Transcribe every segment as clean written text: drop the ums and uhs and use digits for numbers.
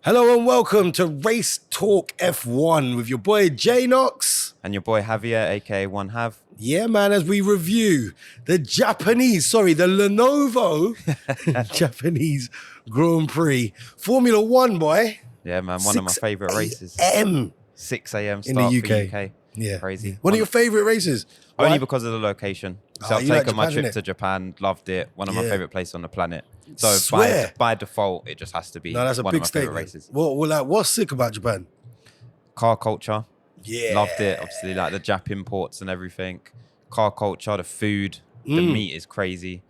Hello and welcome to Race Talk F1 with your boy JayKnox. And your boy Javier, aka One Have. Yeah, man, as we review the Lenovo Japanese Grand Prix. Formula One, boy. Yeah, man, one of my favourite races. 6 a.m. in the start UK. for UK. Yeah. Crazy. One of your favourite races? Only Why? because of the location. Oh, So I've you like taken my Japan, trip innit? to Japan, loved it. One of my Yeah. favourite places on the planet. So Swear. by default, it just has to be No, that's a one of big my favourite statement. races. What's sick about Japan? Car culture. Yeah. Loved it. Obviously, like the Jap imports and everything. Car culture, the food, the meat is crazy.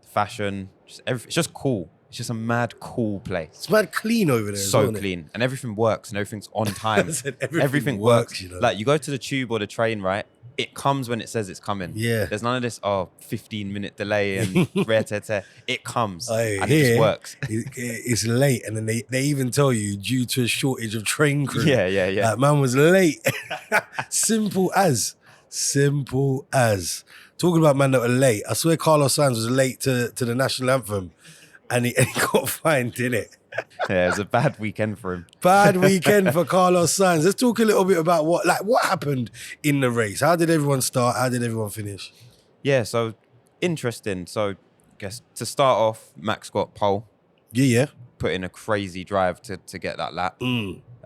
Fashion, it's just cool. It's just a mad cool place. It's mad clean over there. So isn't it? clean, and everything works, and everything's on time. I said everything works. you know. Like you go to the tube or the train, right? It comes when it says it's coming. Yeah. There's none of this 15-minute delay and rare tear. It comes and it Here, just works. It's late, and then they even tell you due to a shortage of train crew. Yeah. That man was late. Simple as. Talking about man that were late. I swear Carlos Sainz was late to the national anthem, and he got fined, didn't it? Yeah, it was a bad weekend for him. Bad weekend for Carlos Sainz. Let's talk a little bit about what happened in the race. How did everyone start? How did everyone finish? Yeah, so interesting. So I guess to start off, Max got pole. Yeah. Put in a crazy drive to get that lap.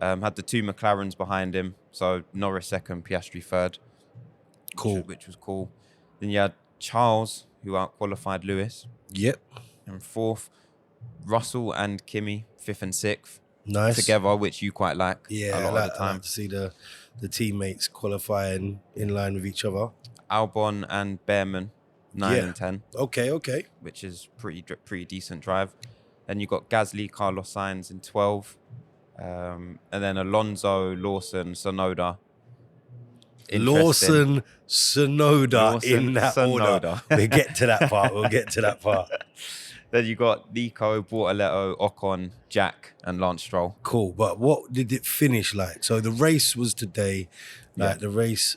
Had the two McLarens behind him. So Norris second, Piastri third. Cool. Which was cool. Then you had Charles, who out-qualified Lewis. Yep. And fourth, Russell and Kimi, fifth and sixth. Nice. Together, which you quite like Yeah, a lot of the I time. like to see the teammates qualifying in line with each other. Albon and Behrman, 9 Yeah. and 10, Okay. which is pretty decent drive. Then you got Gasly, Carlos Sainz in 12. And then Alonso, Lawson, Sonoda. Lawson, Sonoda Lawson, in that order. Sonoda. We'll get to that part. Then you got Nico, Bortoletto, Ocon, Jack, and Lance Stroll. Cool. But what did it finish like? So the race was today, like the race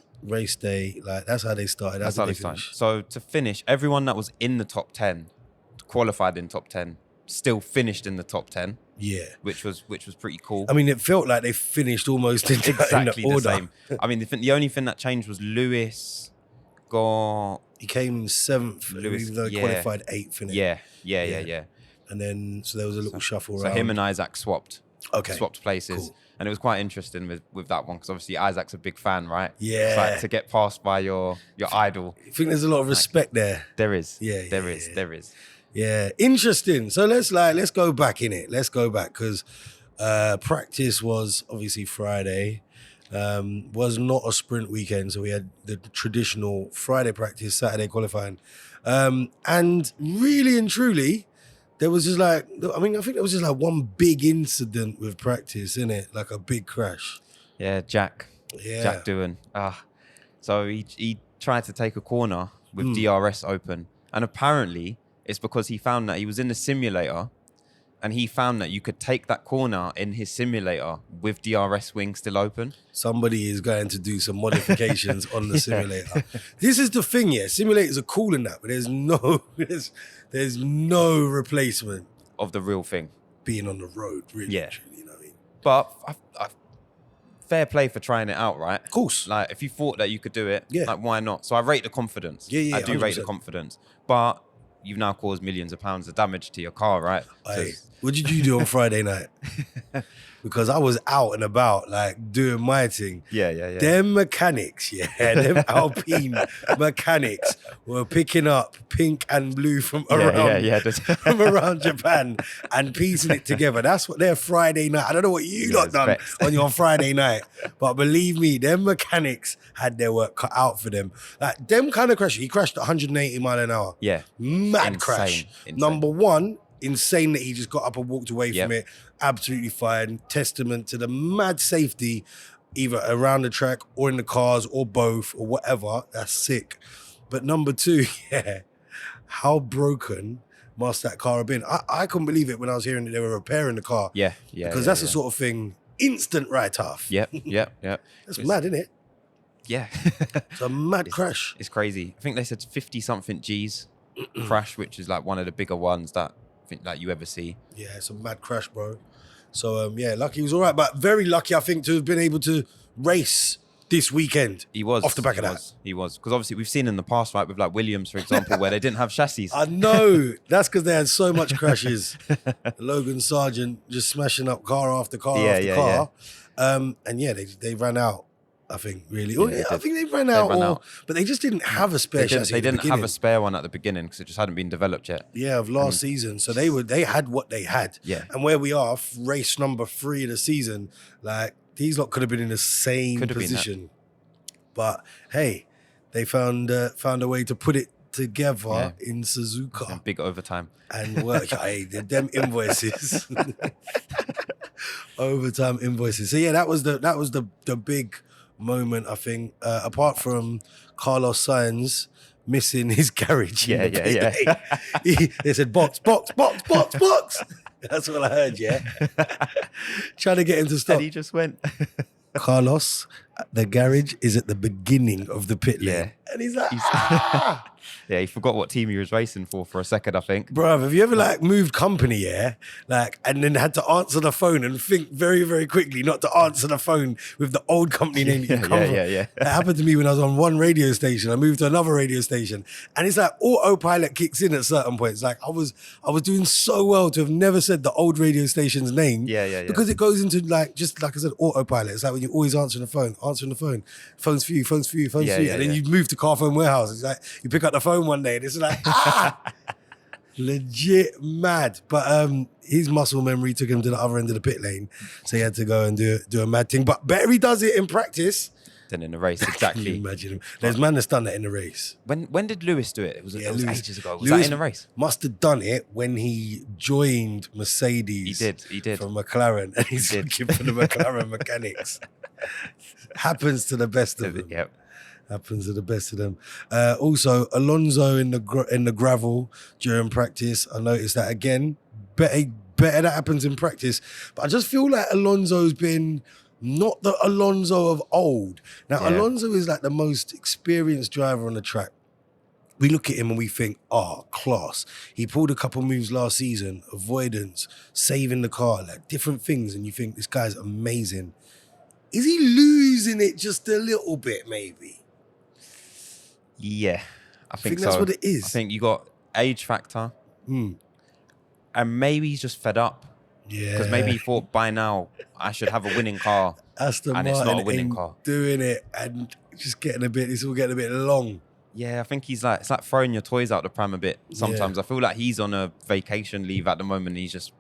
day, like that's how they started. That's how they started. So to finish, everyone that was in the top 10, qualified in top 10, still finished in the top 10. Yeah. Which was pretty cool. I mean, it felt like they finished almost in Exactly the order. same. I mean, the only thing that changed was Lewis got... He came 7th, Lewis, even though he qualified 8th, innit? Yeah. And then, so there was a little shuffle So around. him and Isaac swapped places. Cool. And it was quite interesting with that one, because obviously Isaac's a big fan, right? Yeah. It's like to get passed by your idol. I think there's a lot of respect there. There is. Yeah, There yeah, is. yeah. There is. Yeah, interesting. So let's go back in it. Let's go back because practice was obviously Friday. Was not a sprint weekend, so we had the traditional Friday practice, Saturday qualifying, and really and truly, there was just I think there was just like one big incident with practice, innit? Like a big crash. Yeah, Jack Yeah. doing. So he tried to take a corner with DRS open, and apparently it's because he found that he was in the simulator, and he found that you could take that corner in his simulator with DRS wing still open. Somebody is going to do some modifications on the simulator. This is the thing, yeah. Simulators are cool in that, but there's no replacement Of the real thing. being on the road, really. Yeah. Truly, you know what I mean? But fair play for trying it out, right? Of course. Like, if you thought that you could do it, Yeah. like, why not? So I rate the confidence. Yeah, I do rate the 100%. confidence. But you've now caused millions of pounds of damage to your car, right? What did you do on Friday night? Because I was out and about, like, doing my thing. Yeah. Them mechanics, them Alpine mechanics were picking up pink and blue from around, from around Japan and piecing it together. That's what their Friday night. I don't know what you lot done on your Friday night, but believe me, them mechanics had their work cut out for them. Like, them kind of crash. He crashed at 180 mile an hour. Yeah. Mad crash. Insane. Number one, insane that he just got up and walked away Yep. from it. Absolutely fine. Testament to the mad safety, either around the track or in the cars or both or whatever. That's sick. But number two, how broken must that car have been? I couldn't believe it when I was hearing that they were repairing the car. Yeah. Because that's the sort of thing, instant write-off. Yep. That's mad, isn't it? Yeah. It's a mad crash. It's crazy. I think they said 50-something Gs crash, which is like one of the bigger ones that think like you ever see. Yeah, it's a mad crash, bro. So yeah, lucky he was all right, but very lucky, I think, to have been able to race this weekend. He was off the back of that. He was because obviously we've seen in the past, right, with like Williams, for example, where they didn't have chassis. I know. That's because they had so much crashes. Logan Sargent just smashing up car after car after car. And yeah, they ran out, I think, really. Yeah, I think they ran out, but they just didn't have a spare chassis. They didn't have a spare one at the beginning because it just hadn't been developed yet. Yeah, of last season. So they had what they had. Yeah. And where we are, race number 3 of the season, like these lot could have been in the same position. But hey, they found a way to put it together in Suzuka. And big overtime. And work. Hey, them invoices. Overtime invoices. So yeah, that was the big moment, I think. Apart from Carlos Sainz missing his garage. Yeah. They said box. That's what I heard, yeah. Trying to get him to stop. And he just went. Carlos, the garage is at the beginning of the pit lane. Yeah. And he's like, Yeah, he forgot what team he was racing for a second, I think. Bruv, have you ever like moved company, yeah? Like, and then had to answer the phone and think very, very quickly not to answer the phone with the old company name that you come from. Yeah. That happened to me when I was on one radio station. I moved to another radio station. And it's like autopilot kicks in at certain points. Like I was doing so well to have never said the old radio station's name. Yeah. Because it goes into like, just like I said, autopilot. It's like when you're always answering the phone. Phone's for you. And then you move to Car Phone Warehouse. It's like you pick up the phone one day and it's like, legit mad. But his muscle memory took him to the other end of the pit lane. So he had to go and do a mad thing. But better he does it in practice than in the race, exactly. Can you imagine him? There's man that's done that in the race. When did Lewis do it? It was ages ago. Was Lewis that in the race? Must have done it when he joined Mercedes. He did. From McLaren. And he's looking for the McLaren mechanics. Happens to the best of them. Yep. Happens to the best of them. Also, Alonso in the gravel during practice. I noticed that again. Better that happens in practice. But I just feel like Alonso's been not the Alonso of old. Now, Alonso is like the most experienced driver on the track. We look at him and we think, class. He pulled a couple moves last season, avoidance, saving the car, like different things. And you think this guy's amazing. Is he losing it just a little bit, maybe? Yeah, I think so. That's what it is. I think you got age factor. And maybe he's just fed up. Yeah. Because maybe he thought by now I should have a winning car. Aston and Martin it's not a winning car. Doing it and just it's all getting a bit long. Yeah, I think it's like throwing your toys out the pram a bit sometimes. I feel like he's on a vacation leave at the moment. He's just,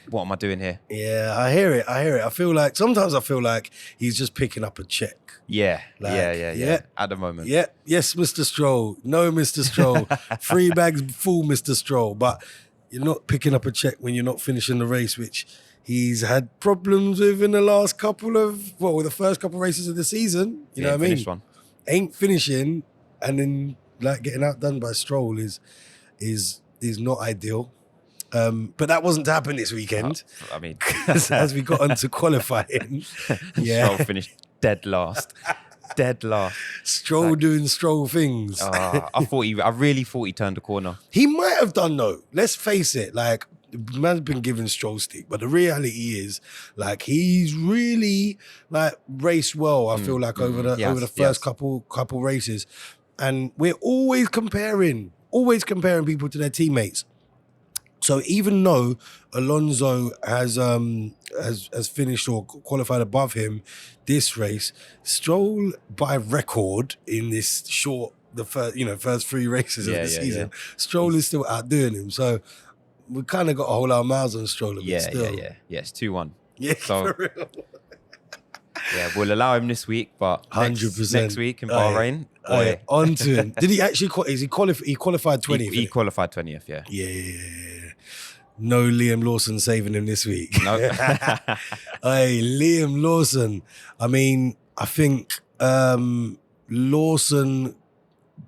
what am I doing here? Yeah, I hear it. Sometimes I feel like he's just picking up a check. Yeah, like, yeah. At the moment. Yeah, yes, Mr. Stroll. No, Mr. Stroll. 3 bags full, Mr. Stroll. But you're not picking up a check when you're not finishing the race, which he's had problems with in the last the first couple of races of the season. You know what I mean? Finished one. Ain't finishing, and then like getting outdone by Stroll is not ideal. But that wasn't to happen this weekend. I mean, as we got onto qualifying, Stroll finished dead last. Stroll doing Stroll things. I really thought he turned a corner. He might have done though. Let's face it. Like, man's been giving Stroll stick, but the reality is, like, he's really like raced well. I feel like over the first couple races, and we're always comparing people to their teammates. So even though Alonso has finished or qualified above him this race, Stroll by record in this first 3 races of the season, Stroll is still outdoing him. So we kind of got to hold our mouths on Stroll a bit still. Yeah. It's 2-1. Yeah, so, for real. Yeah, we'll allow him this week, but 100% next week in Bahrain. On to him. Did he actually he qualified 20th? He qualified 20th, yeah. Yeah. No Liam Lawson saving him this week. No. Hey, Liam Lawson. I mean, I think Lawson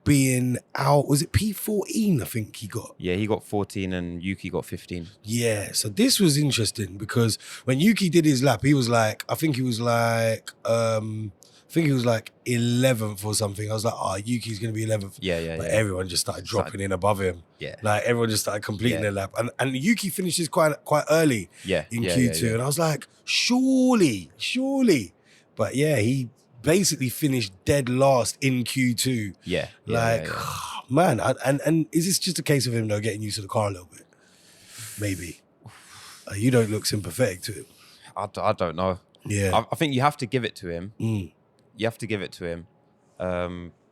being out, was it P14 I think he got? Yeah, he got 14 and Yuki got 15. Yeah, so this was interesting because when Yuki did his lap, he was like, I think he was like I think he was like 11th or something. I was like, Yuki's going to be 11th. Yeah. But everyone just started dropping in above him. Yeah. Like everyone just started completing their lap. And Yuki finishes quite early in Q2. And I was like, surely. But yeah, he basically finished dead last in Q2. Yeah. Man. And is this just a case of him though getting used to the car a little bit? Maybe. You don't look sympathetic to him. I don't know. Yeah. I think you have to give it to him. You have to give it to him.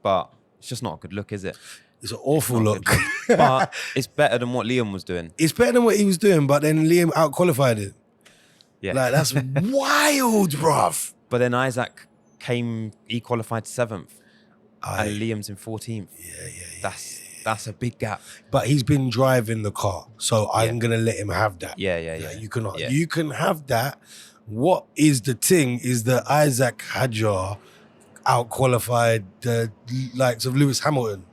But it's just not a good look, is it? It's an awful look. But it's better than what Liam was doing. It's better than what he was doing, but then Liam out-qualified it. Yeah. Like, that's wild, bruv. But then Isaac he qualified 7th. And Liam's in 14th. Yeah. That's a big gap. But he's been driving the car, so I'm going to let him have that. Yeah. You can have that. What is the thing is that Isaac Hadjar out-qualified the likes of Lewis Hamilton.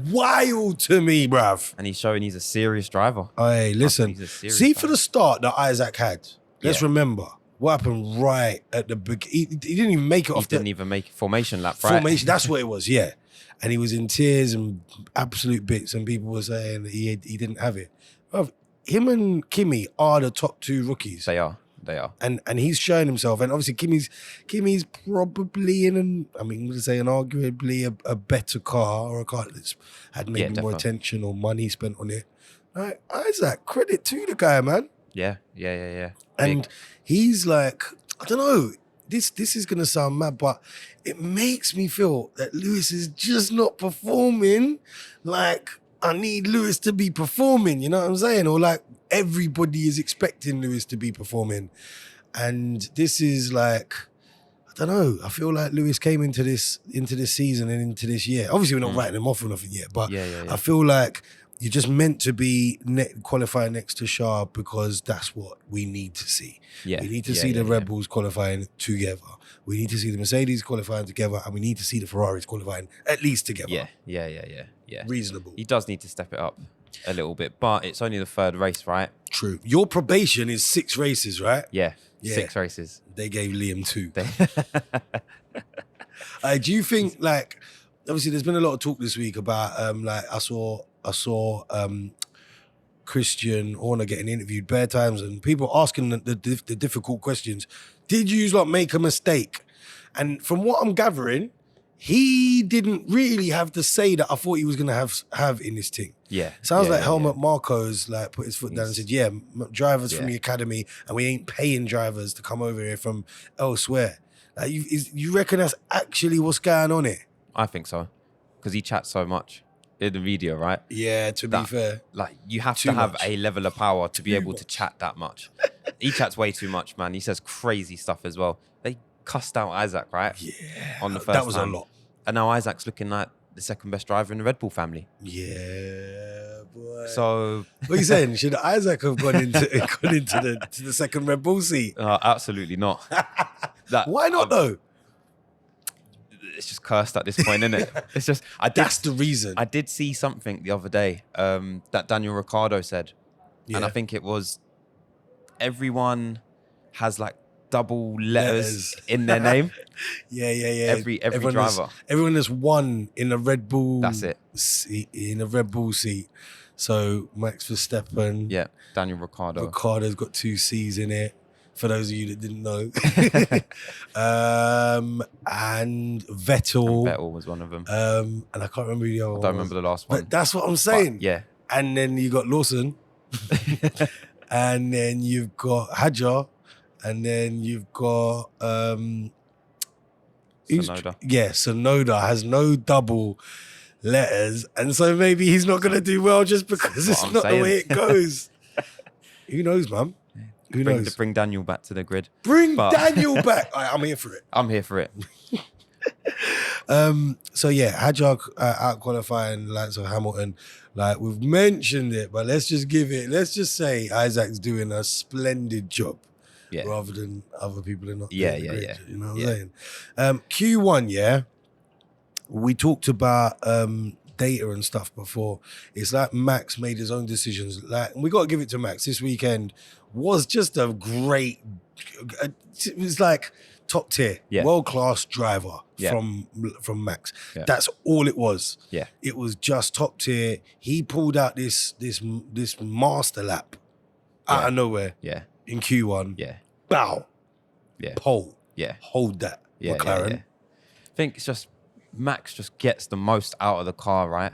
Wild to me, bruv. And he's showing he's a serious driver. Hey, listen. See for the start that Isaac had. Let's remember what happened right at the beginning. He didn't even make it off. He didn't even make formation lap, right? Formation, that's what it was, yeah. And he was in tears and absolute bits, and people were saying that he didn't have it. Bruv, him and Kimi are the top 2 rookies. They are. And he's showing himself. And obviously Kimi's probably I'm going to say arguably a better car, or a car that's had maybe more attention or money spent on it. Like, Isaac, credit to the guy, man. Yeah. And he's like, I don't know, this is going to sound mad, but it makes me feel that Lewis is just not performing like I need Lewis to be performing, you know what I'm saying? Or like everybody is expecting Lewis to be performing. And this is like, I don't know, I feel like Lewis came into this season and into this year. Obviously, we're not writing him off or nothing yet, but I feel like you're just meant to be qualifying next to Shah because that's what we need to see. Yeah. We need to see the Red Bulls qualifying together. We need to see the Mercedes qualifying together, and we need to see the Ferraris qualifying at least together. Yeah. Reasonable. He does need to step it up a little bit, but it's only the 3rd race, right? True. Your probation is 6 races, right? Yeah. 6 races. They gave Liam 2. Do you think, like, obviously there's been a lot of talk this week about, like, I saw Christian Horner getting interviewed bare times and people asking the difficult questions. Did you like make a mistake? And from what I'm gathering, he didn't really have the say that I thought he was going to have in this thing. Yeah. Sounds like Helmut Marko's like put his foot down and said, drivers from the academy, and we ain't paying drivers to come over here from elsewhere. Like, you reckon that's actually what's going on here? I think so. Because he chats so much in the video, right? Yeah, to be fair. Like, you have to have a level of power to be able to chat that much. He chats way too much, man. He says crazy stuff as well. They cussed out Isaac, right? Yeah. On the first that was time. a lot. And now Isaac's looking like the 2nd best driver in the Red Bull family. Yeah, boy. So what are you saying? Should Isaac have gone into the 2nd Red Bull seat? Absolutely not. Why not though? It's just cursed at this point, isn't it? It's just that's the reason. I did see something the other day that Daniel Ricciardo said, and I think it was everyone has like double letters in their name. Yeah. Every driver. Everyone that's won in a Red Bull. That's it. In a Red Bull seat. So Max Verstappen. Yeah. Daniel Ricciardo. Ricciardo's got 2 C's in it. For those of you that didn't know. And Vettel. Vettel was one of them. And I can't remember the other one. I don't remember the last one. But that's what I'm saying. But, yeah. And then you got Lawson. And then you've got Hadjar. And then you've got Sonoda. Sonoda has no double letters, and so maybe he's not going to do well just because it's not the way it goes. Who knows, man? Who knows? Bring Daniel back to the grid. Daniel back. I'm here for it. I'm here for it. So yeah, Hadjar out qualifying the likes of Hamilton. Like, we've mentioned it, but let's just say Isaac's doing a splendid job. Yeah. Rather than other people are not. Yeah. You know what I'm saying? Q1, we talked about data and stuff before. It's like Max made his own decisions. Like, we got to give it to Max. This weekend was just a great. It was like top tier, Yeah. world class driver Yeah. from Max. Yeah. That's all it was. Yeah. It was just top tier. He pulled out this master lap out Yeah. of nowhere Yeah. in Q1. Yeah. Bow. Yeah. Pole. Yeah. Hold that. Yeah. McLaren. Yeah. I think it's just Max just gets the most out of the car, right?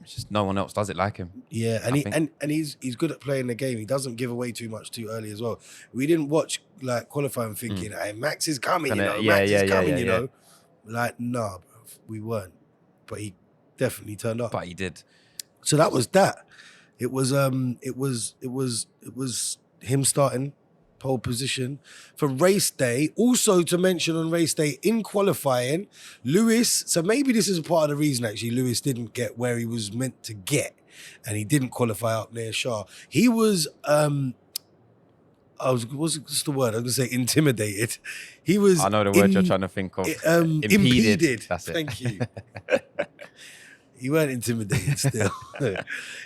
It's just no one else does it like him. Yeah, and he's good at playing the game. He doesn't give away too much too early as well. We didn't watch like qualifying thinking, hey, Max is coming, you know. Max is coming, you know. Like, nah, bro, we weren't. But he definitely turned up. But he did. So that was that. It was him starting pole position for race day. Also to mention on race day in qualifying, Lewis. So maybe this is a part of the reason actually Lewis didn't get where he was meant to get, and he didn't qualify up near Shah. He was what's the word? I was gonna say intimidated. He was. I know the word you're trying to think of. Impeded. That's it. Thank you. He weren't intimidated still.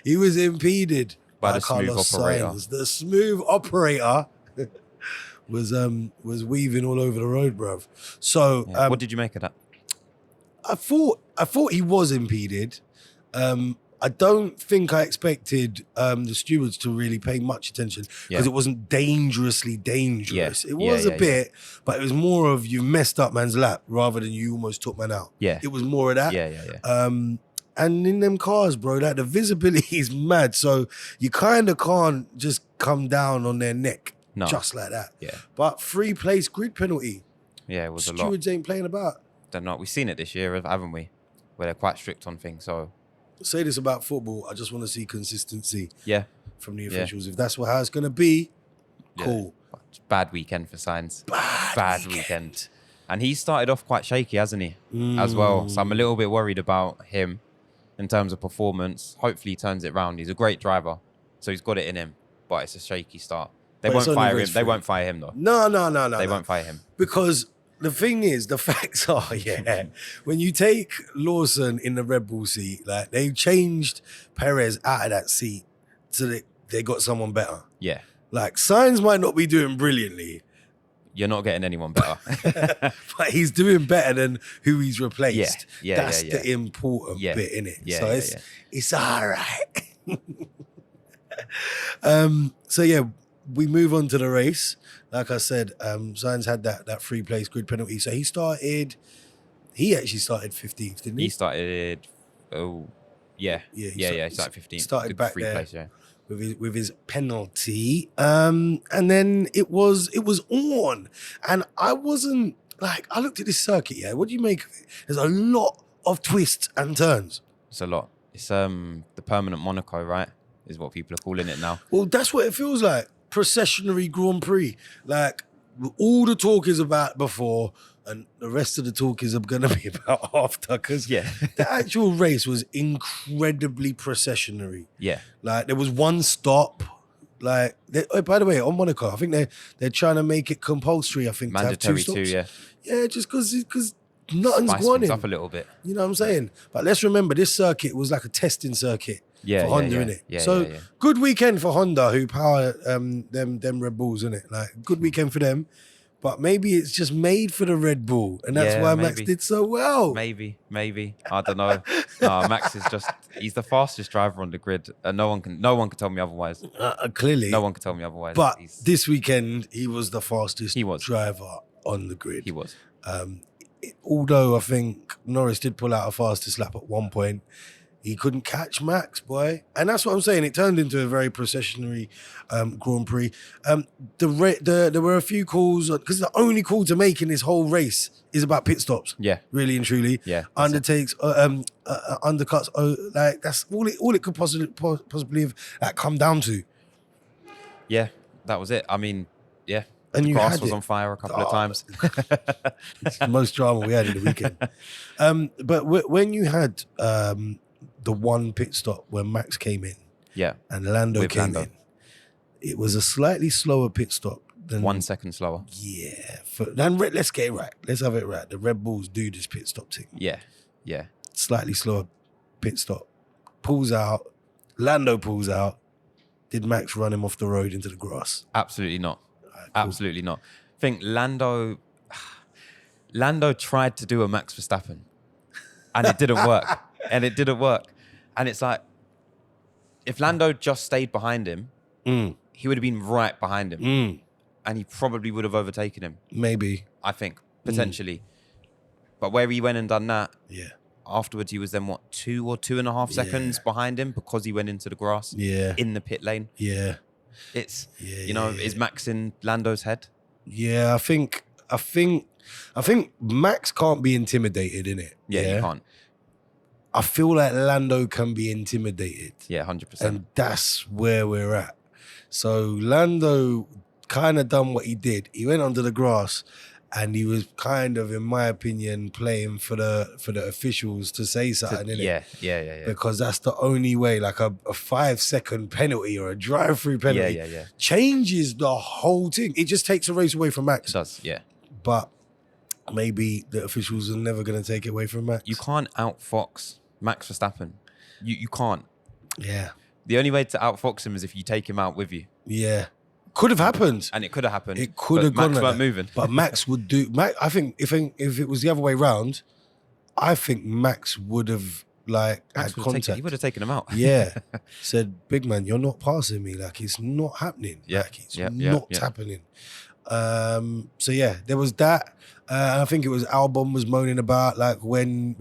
He was impeded by the smooth Carlos operator. Sainz. The smooth operator was weaving all over the road, bruv. So What did you make of that? I thought he was impeded. I don't think I expected the stewards to really pay much attention because it wasn't dangerously dangerous. It was a bit, but it was more of you messed up man's lap rather than you almost took man out. Yeah. It was more of that. Yeah. And in them cars, bro, like the visibility is mad. So you kind of can't just come down on their neck just like that. Yeah. But 3-place grid penalty. Yeah, it was a lot. Stewards ain't playing about. They're not. We've seen it this year, haven't we? Where they're quite strict on things. So Say this about football. I just want to see consistency from the officials. If that's how it's going to be, cool. Bad weekend for Sainz. Bad weekend. And he started off quite shaky, hasn't he? As well. So I'm a little bit worried about him in terms of performance. Hopefully he turns it round. He's a great driver. So he's got it in him. But it's a shaky start. They won't fire him. They won't fire him though. No. They won't fire him. Because the thing is, the facts are, when you take Lawson in the Red Bull seat, like they changed Perez out of that seat so that they got someone better. Yeah. Like Sainz might not be doing brilliantly. You're not getting anyone better. But he's doing better than who he's replaced. That's the important bit, innit? Yeah, so it's all right. So we move on to the race. Like I said, Sainz had that 3-place grid penalty. So he actually started 15th, didn't he? He started, he started 15th. Started back 3 there. place, with his penalty. And then it was on. And I wasn't, like, I looked at this circuit, what do you make of it? There's a lot of twists and turns. It's a lot. It's the permanent Monaco, right? Is what people are calling it now. Well, that's what it feels like. Processionary Grand Prix. Like, all the talk is about before, and the rest of the talk is going to be about after, because the actual race was incredibly processionary. Yeah. Like, there was one stop. Like, by the way, on Monaco, I think they're trying to make it compulsory, I think, mandatory to have 2 stops. too, Yeah, just because nothing's Spice going things in. up a little bit. You know what I'm saying? But let's remember, this circuit was like a testing circuit. For Honda, innit? So good weekend for Honda, who power them Red Bulls, innit? Like, good weekend for them. But maybe it's just made for the Red Bull, and that's why Max did so well. Maybe. I don't know. No, Max is he's the fastest driver on the grid. No one can tell me otherwise. Clearly. No one can tell me otherwise. But this weekend, he was the fastest driver on the grid. He was. Although I think Norris did pull out a fastest lap at one point, he couldn't catch Max, boy. And that's what I'm saying. It turned into a very processionary Grand Prix. There were a few calls, because the only call to make in this whole race is about pit stops. Yeah. Really and truly. Yeah. Undertakes, undercuts. Like, that's all it could possibly have come down to. Yeah, that was it. I mean, yeah. And the grass was on fire a couple of times. It's the most drama we had in the weekend. But when you had the one pit stop when Max came in, and Lando came in, it was a slightly slower pit stop than 1 second slower. Yeah. Let's get it right. Let's have it right. The Red Bulls do this pit stop thing. Yeah. Slightly slower pit stop. Pulls out. Lando pulls out. Did Max run him off the road into the grass? Absolutely not. Cool. Absolutely not. think Lando tried to do a Max Verstappen, and it didn't work. And it's like, if Lando just stayed behind him, he would have been right behind him, and he probably would have overtaken him. Maybe. I think potentially, but where he went and done that, Yeah. afterwards he was then 2 or 2.5 seconds behind him because he went into the grass. Yeah. In the pit lane. Yeah. It's is Max in Lando's head? Yeah, I think Max can't be intimidated, innit? Yeah, you can't. I feel like Lando can be intimidated. Yeah, 100%. And that's where we're at. So Lando kind of done what he did. He went under the grass and he was kind of, in my opinion, playing for the officials to say something, innit? Yeah. Because that's the only way, like a 5-second penalty or a drive-through penalty changes the whole thing. It just takes a race away from Max. It does, yeah. But maybe the officials are never going to take it away from Max. You can't outfox Max Verstappen. You can't. Yeah. The only way to outfox him is if you take him out with you. Yeah. Could have happened. And it could have happened. It could have gone Max like weren't that. moving. But Max would do... I think if it was the other way round, I think Max would have had contact. He would have taken him out. Yeah. Said, big man, you're not passing me. Like, it's not happening. Yeah. Like, it's not happening. So yeah, there was that. I think it was Albon was moaning about like when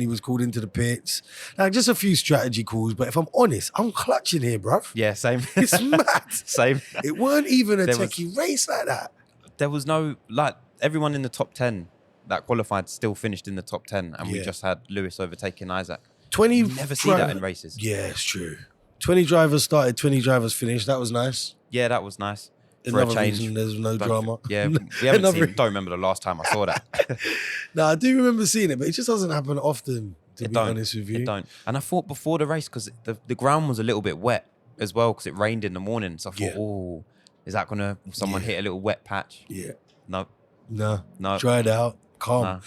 he was called into the pits. Like just a few strategy calls, but if I'm honest, I'm clutching here, bruv. Yeah, same. It's mad. Same. It weren't even a techie race like that. There was no, like, everyone in the top 10 that qualified still finished in the top 10, and we just had Lewis overtaking Isaac. 20 you never see that in races. Yeah, it's true. 20 drivers started, 20 drivers finished. That was nice. Yeah, that was nice. For a change. Reason, there's no drama. Yeah, we haven't seen. Don't remember the last time I saw that. No, I do remember seeing it, but it just doesn't happen often. To be honest with you, it don't. And I thought before the race, because the ground was a little bit wet as well, because it rained in the morning. So I thought, oh, is that gonna someone hit a little wet patch? Yeah. No. Dried out. Calm.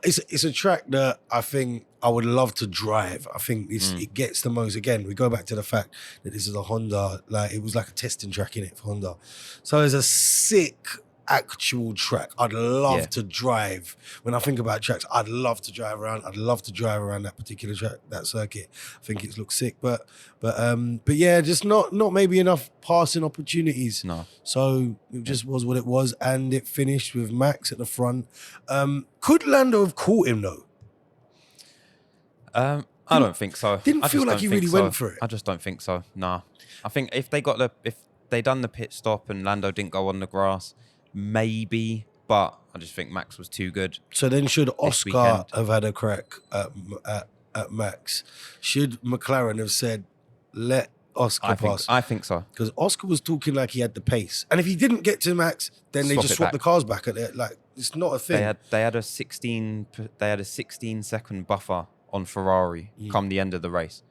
It's a track that I think I would love to drive. I think it gets the most. Again, we go back to the fact that this is a Honda. Like it was like a testing track in it for Honda. So it's a sick actual track. I'd love to drive. When I think about tracks, I'd love to drive around. I'd love to drive around that particular track, that circuit. I think it looks sick. But yeah, just not maybe enough passing opportunities. No. So it just was what it was, and it finished with Max at the front. Could Lando have caught him though? I don't think so. Didn't feel like he really went for it. I just don't think so. Nah. I think if they done the pit stop and Lando didn't go on the grass, maybe, but I just think Max was too good. So then should Oscar have had a crack at Max? Should McLaren have said, let Oscar pass? I think so. Because Oscar was talking like he had the pace. And if he didn't get to Max, then they just swapped the cars back at it. Like, it's not a thing. They had a 16 second buffer on Ferrari come the end of the race.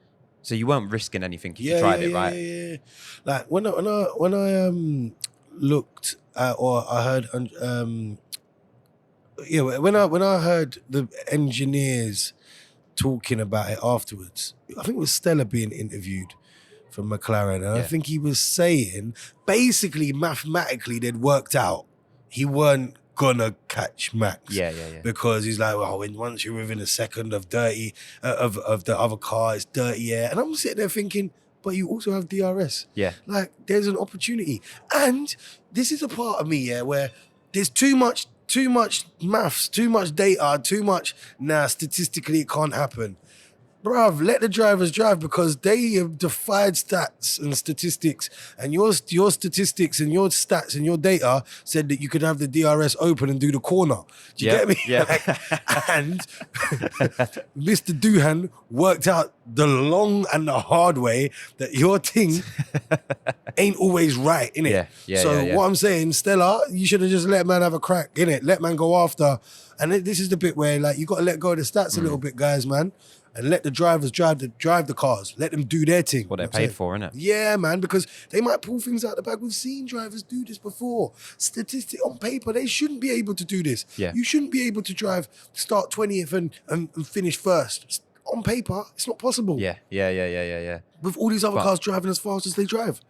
So you weren't risking anything if you tried it, right? Yeah. Like when I looked at, or I heard when I heard the engineers talking about it afterwards, I think it was Stella being interviewed from McLaren, and I think he was saying basically mathematically they'd worked out he weren't gonna catch Max. Yeah. Because he's like, well, once you're within a second of dirty of the other car, it's dirty air. And I'm sitting there thinking, but you also have DRS. Yeah. Like, there's an opportunity. And this is a part of me, where there's too much maths, too much data, statistically it can't happen. Bruv, let the drivers drive, because they have defied stats and statistics, and your statistics and your stats and your data said that you could have the DRS open and do the corner. Do you get me? Yeah. And Mr. Doohan worked out the long and the hard way that your thing ain't always right, innit? Yeah. What I'm saying, Stella, you should have just let man have a crack, innit? Let man go after. And this is the bit where, like, you got to let go of the stats a little bit, guys, man. And let the drivers drive the cars. Let them do their thing. What they're paid for, innit? Yeah, man, because they might pull things out the bag. We've seen drivers do this before. Statistic on paper, they shouldn't be able to do this. Yeah. You shouldn't be able to start 20th and finish first. On paper, it's not possible. Yeah. With all these other cars driving as fast as they drive.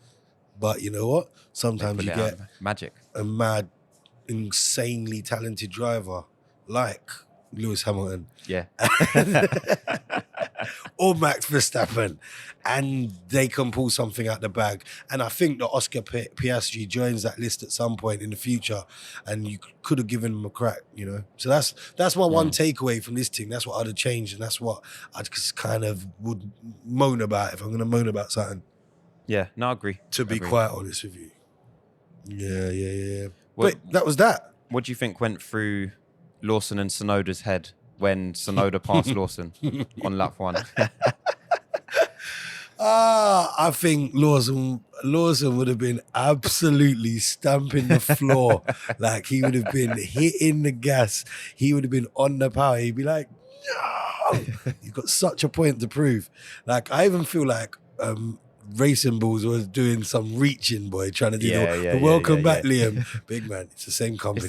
But you know what? Sometimes you get magic. a mad insanely talented driver like Lewis Hamilton Yeah. or Max Verstappen, and they can pull something out the bag. And I think that Oscar Piastri joins that list at some point in the future, and you could have given him a crack, you know. So that's my one takeaway from this thing. That's what I'd have changed, and that's what I just kind of would moan about if I'm going to moan about something. Yeah, no, I agree. To be quite honest with you. Yeah. But that was that. What do you think went through Lawson and Tsunoda's head when Tsunoda passed Lawson on lap 1? I think Lawson would have been absolutely stamping the floor. Like, he would have been hitting the gas. He would have been on the power. He'd be like, no! He's got such a point to prove. Like, I even feel like Racing Bulls was doing some reaching, boy, trying to do the welcome back, Liam. Big man, it's the same company.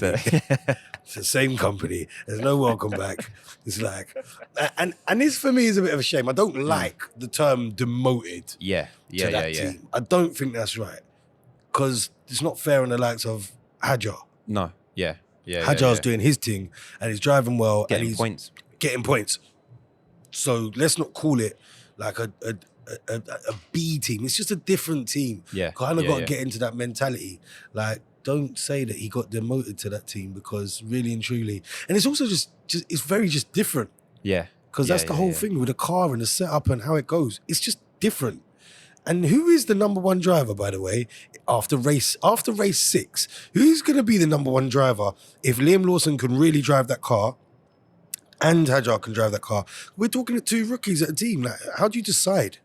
It's the same company. There's no welcome back. It's like, and this for me is a bit of a shame. I don't like the term demoted. Yeah. Team. I don't think that's right, because it's not fair on the likes of Hadjar. No. Yeah. Hadjar's doing his thing and he's driving well, and he's getting points. So let's not call it like a B team. It's just a different team. Yeah. Kind of got to get into that mentality. Like, don't say that he got demoted to that team, because really and truly, and it's also just it's very just different. Yeah. Because that's the whole thing with the car and the setup and how it goes. It's just different. And who is the number one driver, by the way, after race 6? Who's going to be the number one driver if Liam Lawson can really drive that car and Hadjar can drive that car? We're talking at 2 rookies at a team. Like, how do you decide?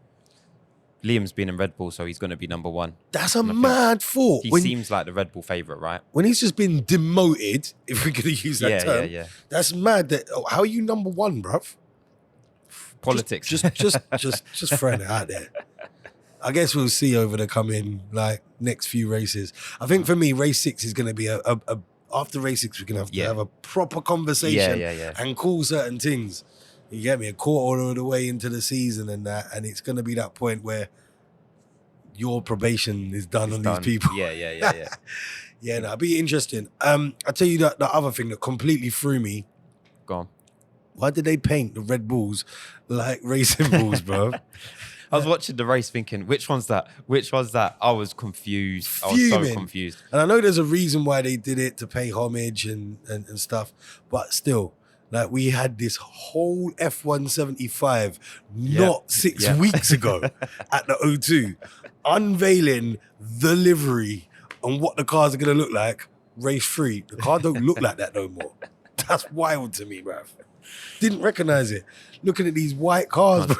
Liam's been in Red Bull, so he's going to be number 1. That's a mad thought. He seems like the Red Bull favourite, right? When he's just been demoted, if we're going to use that term, that's mad. How are you number 1, bruv? Politics. Just throwing it out there. I guess we'll see over the coming next few races. I think for me, race 6 is going to be after race 6, we're going to have a proper conversation and call certain things. You get me? A quarter of the way into the season and that, and it's going to be that point where your probation is done on these people. Yeah. Yeah, no, it'll be interesting. I'll tell you the other thing that completely threw me. Go on. Why did they paint the Red Bulls like Racing Bulls, bro? I was watching the race thinking, which one's that? I was confused. Fuming. I was so confused. And I know there's a reason why they did it, to pay homage and stuff, but still, like, we had this whole F175 not 6 weeks ago at the O2, unveiling the livery and what the cars are going to look like race 3. The car don't look like that no more. That's wild to me, bruv. Didn't recognize it. Looking at these white cars,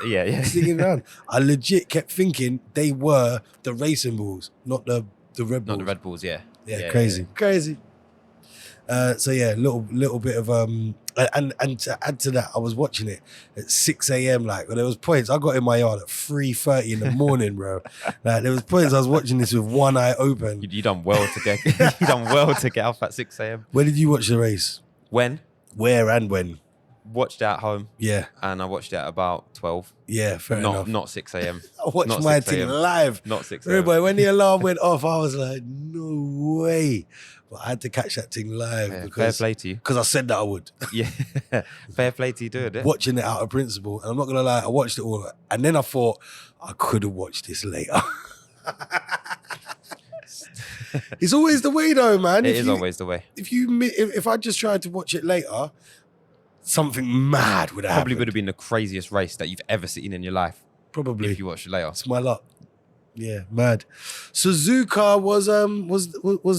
singing around. I legit kept thinking they were the Racing Bulls, not the Red Bulls. Not the Red Bulls, yeah. Crazy. So yeah, little bit of and to add to that, I was watching it at 6 a.m. Like, there was points I got in my yard at 3:30 in the morning, bro. Like, there was points I was watching this with one eye open. You done well to get you done well to get up at 6 a.m. Where did you watch the race? When? Where and when? Watched it at home. Yeah. And I watched it at about 12. Yeah, fair enough. Not 6 a.m. I watched my thing live. Not 6 a.m. Boy, when the alarm went off, I was like, no way. But I had to catch that thing live. Fair play to you. Because I said that I would. Yeah. Fair play to you doing it. Watching it out of principle. And I'm not going to lie, I watched it all. And then I thought, I could have watched this later. It's always the way, though, man. It is always the way. If I just tried to watch it later, something mad would have happened. Probably would have been the craziest race that you've ever seen in your life. Probably. If you watched it later. It's my luck. Yeah, mad. Suzuka was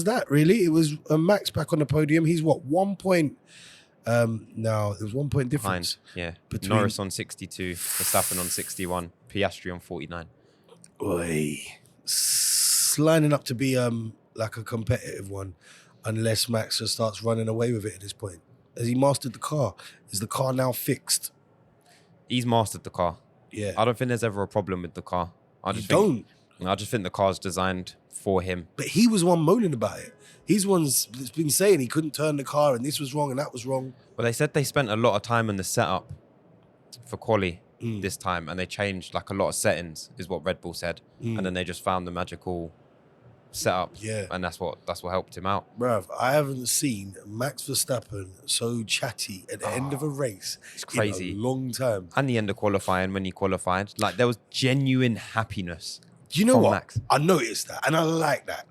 that really? It was Max back on the podium. He's what, 1 point now? There was 1 point difference. Yeah. Between Norris on 62, Verstappen on 61, Piastri on 49. Oi. Lining up to be like a competitive one, unless Max just starts running away with it at this point. Has he mastered the car? Is the car now fixed? He's mastered the car. Yeah. I don't think there's ever a problem with the car. I just think the car's designed for him. But he was one moaning about it. He's one's that's been saying he couldn't turn the car and this was wrong and that was wrong. Well, they said they spent a lot of time on the setup for quali this time, and they changed like a lot of settings, is what Red Bull said. And then they just found the magical setup. Yeah. And that's what helped him out. Bruv, I haven't seen Max Verstappen so chatty at the end of a race It's crazy. in a long time. And the end of qualifying, when he qualified, like there was genuine happiness. Do you know from what? Max. I noticed that, and I like that.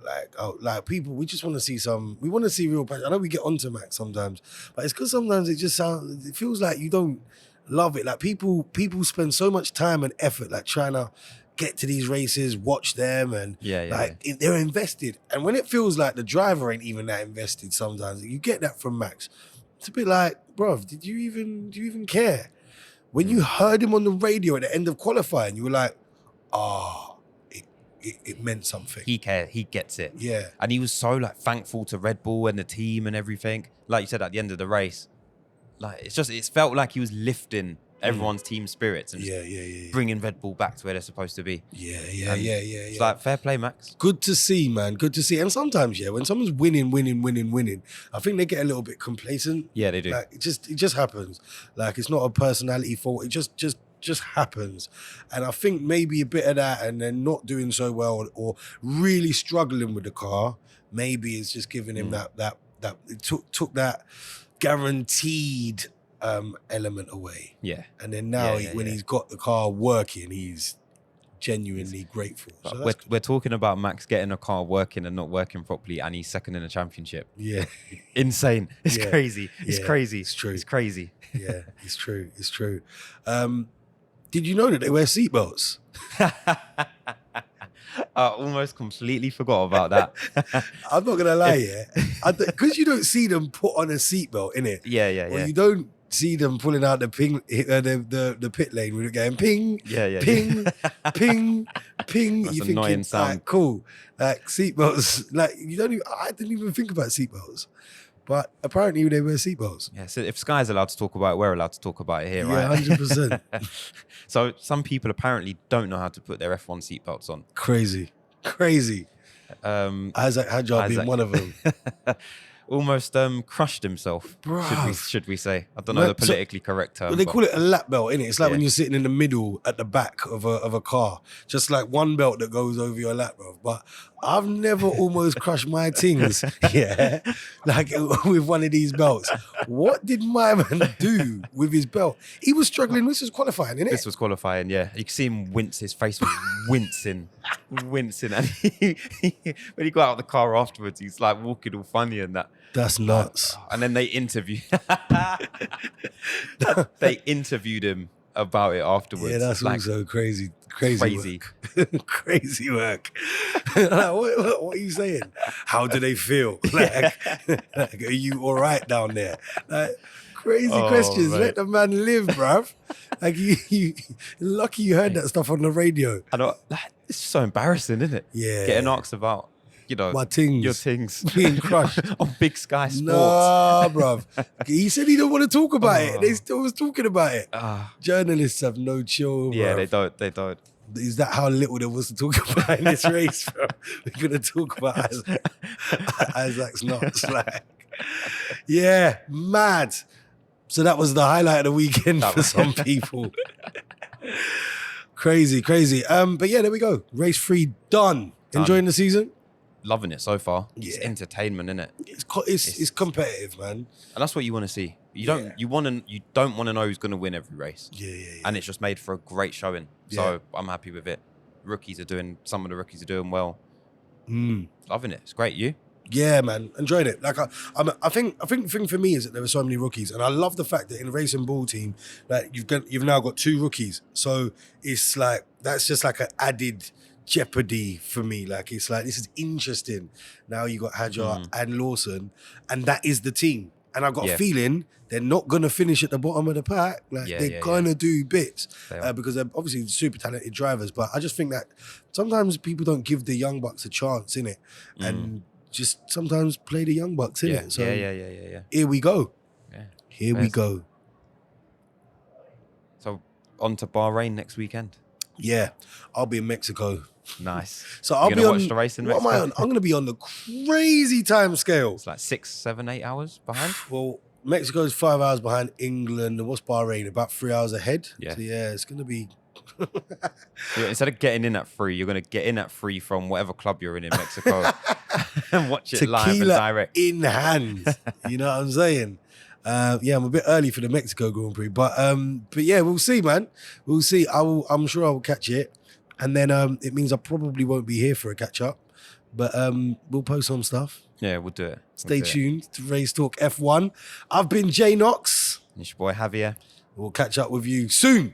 Like people, we just want to see we want to see real passion. I know we get onto Max sometimes, but it's because sometimes it feels like you don't love it. Like people spend so much time and effort, like trying to get to these races, watch them, and they're invested. And when it feels like the driver ain't even that invested, sometimes you get that from Max. It's a bit like, bruv, do you even care? When you heard him on the radio at the end of qualifying, you were like, it meant something. He cared. He gets it. Yeah. And he was so like thankful to Red Bull and the team and everything. Like you said, at the end of the race, like it felt like he was lifting everyone's team spirits and bringing Red Bull back to where they're supposed to be. Yeah. It's like, fair play, Max. Good to see, man. Good to see. And sometimes, when someone's winning, I think they get a little bit complacent. Yeah, they do. Like it just happens. Like it's not a personality fault. It just happens. And I think maybe a bit of that, and then not doing so well or really struggling with the car, maybe it's just giving him that it took that guaranteed element away. Yeah. And then now when he's got the car working, he's genuinely grateful. So we're talking about Max getting a car working and not working properly, and he's second in the championship. Yeah. Insane. It's crazy. It's crazy. It's true. It's crazy. Yeah, it's true. It's true. Did you know that they wear seatbelts? I almost completely forgot about that. I'm not gonna lie, because you don't see them put on a seatbelt, innit? Yeah. Or you don't see them pulling out the pit lane when you're going ping, ping, ping, ping. That's You're annoying thinking, sound. Cool. Like seatbelts, like I didn't even think about seatbelts. But apparently they wear seatbelts. Yeah, so if Sky's allowed to talk about it, we're allowed to talk about it here, right? Yeah, 100%. So some people apparently don't know how to put their F1 seatbelts on. Crazy. Isaac Hadjar being one of them. Almost crushed himself, should we say. I don't know the politically correct term. Well, they call it a lap belt, innit? It's like when you're sitting in the middle at the back of a car. Just like one belt that goes over your lap, bro. But I've never almost crushed my things, like with one of these belts. What did my man do with his belt? He was struggling. This was qualifying, innit? This was qualifying, yeah. You could see him wince. His face was wincing. And when he got out of the car afterwards, he's like walking all funny and that. That's nuts. And then they interviewed him about it afterwards. Yeah, that's like, also crazy work. Crazy work. Like, what are you saying? How do they feel? Like, are you all right down there? Like, crazy questions. Mate. Let the man live, bruv. Like you lucky you heard that stuff on the radio. I know, it's so embarrassing, isn't it? Yeah. Getting asked about, my tings. your things being crushed on Big Sky Sports. Nah, bruv. He said he don't want to talk about it. They still was talking about it. Journalists have no chill, bruv. Yeah, they don't. Is that how little there was to talk about in this race, bro? We're going to talk about Isaac's nuts. Like, yeah, mad. So that was the highlight of the weekend for some people. Crazy. But yeah, there we go. Race 3 done. Enjoying the season? Loving it so far. Yeah. It's entertainment, isn't it? It's competitive, man. And that's what you want to see. You don't want to know who's going to win every race. Yeah. And it's just made for a great showing. So I'm happy with it. Some of the rookies are doing well. Loving it. It's great. You? Yeah, man, enjoyed it. Like I think the thing for me is that there were so many rookies, and I love the fact that in the racing ball team, like you've now got 2 rookies. So it's like that's just like an added jeopardy for me. Like it's like this is interesting. Now you got Hadjar and Lawson, and that is the team. And I've got a feeling they're not gonna finish at the bottom of the pack. Like they're gonna do bits because they're obviously super talented drivers. But I just think that sometimes people don't give the young bucks a chance, innit? And just sometimes play the young bucks, innit? So yeah. Here we go. Yeah. Here we go. So on to Bahrain next weekend. Yeah, I'll be in Mexico. Nice. So I'll be on watch the race in what Mexico. am I on? I'm gonna be on the crazy time scale. It's like 6, 7, 8 hours behind. Well, Mexico is 5 hours behind England. And what's Bahrain? About 3 hours ahead. Yeah. So yeah, it's gonna be Yeah, instead of getting in at 3, you're going to get in at 3 from whatever club you're in Mexico and watch it live and Tequila direct. in hand. You know what I'm saying? Yeah, I'm a bit early for the Mexico Grand Prix, but yeah, we'll see, man. We'll see. I'm sure I will catch it, and then it means I probably won't be here for a catch up, but we'll post some stuff. Yeah, we'll do it. Stay tuned to Race Talk F1. I've been JayKnox. It's your boy Javier. We'll catch up with you soon.